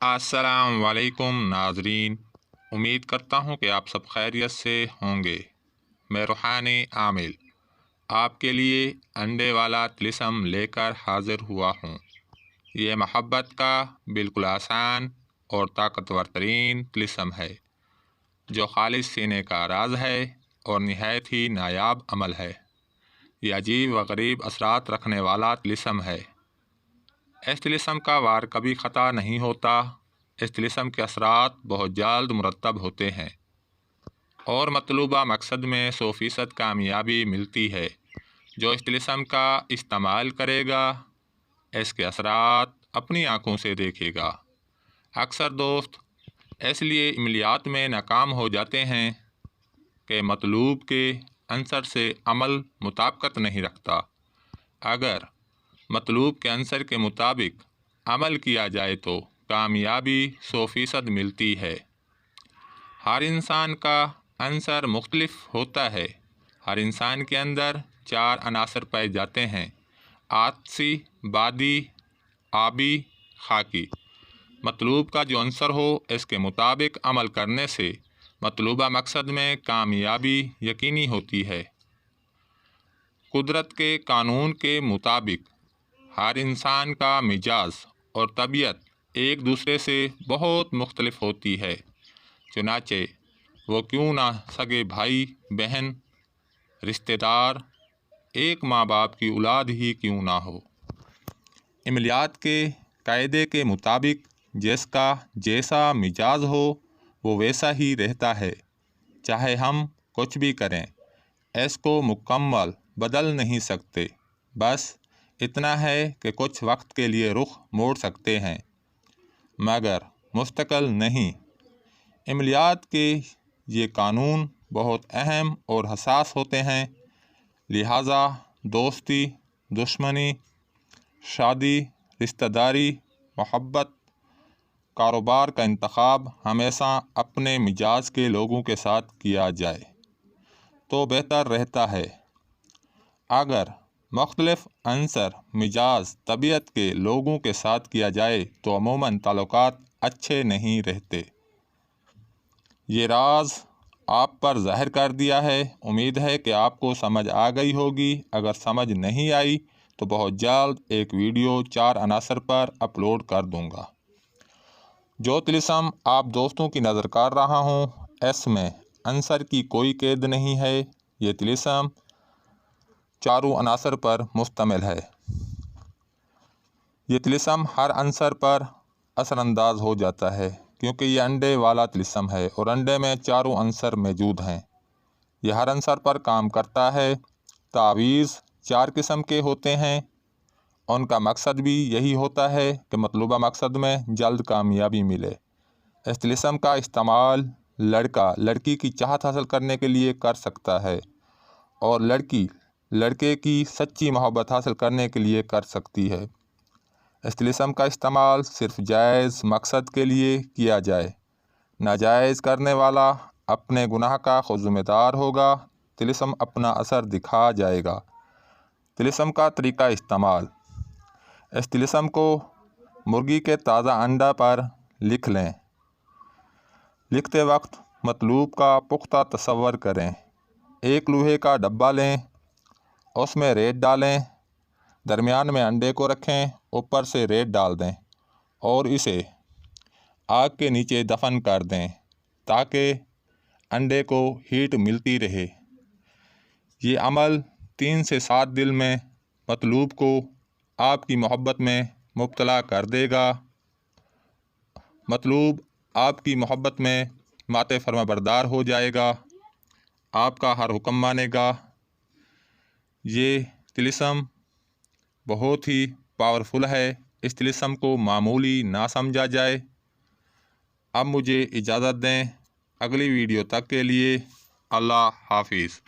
السلام علیکم ناظرین، امید کرتا ہوں کہ آپ سب خیریت سے ہوں گے۔ میں روحانی عامل آپ کے لیے انڈے والا طلسم لے کر حاضر ہوا ہوں۔ یہ محبت کا بالکل آسان اور طاقتور ترین طلسم ہے جو خالص سینے کا راز ہے اور نہایت ہی نایاب عمل ہے۔ یہ عجیب و غریب اثرات رکھنے والا طلسم ہے۔ اس طلسم کا وار کبھی خطا نہیں ہوتا۔ اس طلسم کے اثرات بہت جلد مرتب ہوتے ہیں اور مطلوبہ مقصد میں 100% کامیابی ملتی ہے۔ جو اس طلسم کا استعمال کرے گا اس کے اثرات اپنی آنکھوں سے دیکھے گا۔ اکثر دوست اس لیے عملیات میں ناکام ہو جاتے ہیں کہ مطلوب کے عنصر سے عمل مطابقت نہیں رکھتا۔ اگر مطلوب کے عنصر کے مطابق عمل کیا جائے تو کامیابی 100% ملتی ہے۔ ہر انسان کا عنصر مختلف ہوتا ہے۔ ہر انسان کے اندر 4 عناصر پائے جاتے ہیں: آتشی، بادی، آبی، خاکی۔ مطلوب کا جو عنصر ہو اس کے مطابق عمل کرنے سے مطلوبہ مقصد میں کامیابی یقینی ہوتی ہے۔ قدرت کے قانون کے مطابق ہر انسان کا مزاج اور طبیعت ایک دوسرے سے بہت مختلف ہوتی ہے، چنانچہ وہ کیوں نہ سگے بھائی بہن، رشتہ دار، ایک ماں باپ کی اولاد ہی کیوں نہ ہو۔ عملیات کے قاعدے کے مطابق جس کا جیسا مزاج ہو وہ ویسا ہی رہتا ہے، چاہے ہم کچھ بھی کریں اس کو مکمل بدل نہیں سکتے۔ بس اتنا ہے کہ کچھ وقت کے لیے رخ موڑ سکتے ہیں مگر مستقل نہیں۔ عملیات کے یہ قانون بہت اہم اور حساس ہوتے ہیں، لہٰذا دوستی، دشمنی، شادی، رشتہ داری، محبت، کاروبار کا انتخاب ہمیشہ اپنے مزاج کے لوگوں کے ساتھ کیا جائے تو بہتر رہتا ہے۔ اگر مختلف عنصر مزاج طبیعت کے لوگوں کے ساتھ کیا جائے تو عموماً تعلقات اچھے نہیں رہتے۔ یہ راز آپ پر ظاہر کر دیا ہے۔ امید ہے کہ آپ کو سمجھ آ گئی ہوگی۔ اگر سمجھ نہیں آئی تو بہت جلد ایک ویڈیو 4 عناصر پر اپلوڈ کر دوں گا۔ جو طلسم آپ دوستوں کی نظر کر رہا ہوں اس میں عنصر کی کوئی قید نہیں ہے۔ یہ طلسم 4 عناصر پر مشتمل ہے۔ یہ طلسم ہر عنصر پر اثر انداز ہو جاتا ہے کیونکہ یہ انڈے والا طلسم ہے اور انڈے میں 4 عنصر موجود ہیں۔ یہ ہر عنصر پر کام کرتا ہے۔ تعویذ 4 قسم کے ہوتے ہیں۔ ان کا مقصد بھی یہی ہوتا ہے کہ مطلوبہ مقصد میں جلد کامیابی ملے۔ اس طلسم کا استعمال لڑکا لڑکی کی چاہت حاصل کرنے کے لیے کر سکتا ہے اور لڑکی لڑکے کی سچی محبت حاصل کرنے کے لیے کر سکتی ہے۔ اس طلسم کا استعمال صرف جائز مقصد کے لیے کیا جائے۔ ناجائز کرنے والا اپنے گناہ کا خود ذمہ دار ہوگا۔ طلسم اپنا اثر دکھا جائے گا۔ طلسم کا طریقہ استعمال: اس طلسم کو مرغی کے تازہ انڈا پر لکھ لیں۔ لکھتے وقت مطلوب کا پختہ تصور کریں۔ ایک لوہے کا ڈبہ لیں، اس میں ریت ڈالیں، درمیان میں انڈے کو رکھیں، اوپر سے ریت ڈال دیں اور اسے آگ کے نیچے دفن کر دیں تاکہ انڈے کو ہیٹ ملتی رہے۔ یہ عمل 3 سے 7 دن میں مطلوب کو آپ کی محبت میں مبتلا کر دے گا۔ مطلوب آپ کی محبت میں ماتے فرما بردار ہو جائے گا، آپ کا ہر حکم مانے گا۔ یہ طلسم بہت ہی پاورفل ہے۔ اس طلسم کو معمولی نہ سمجھا جائے۔ اب مجھے اجازت دیں۔ اگلی ویڈیو تک کے لیے اللہ حافظ۔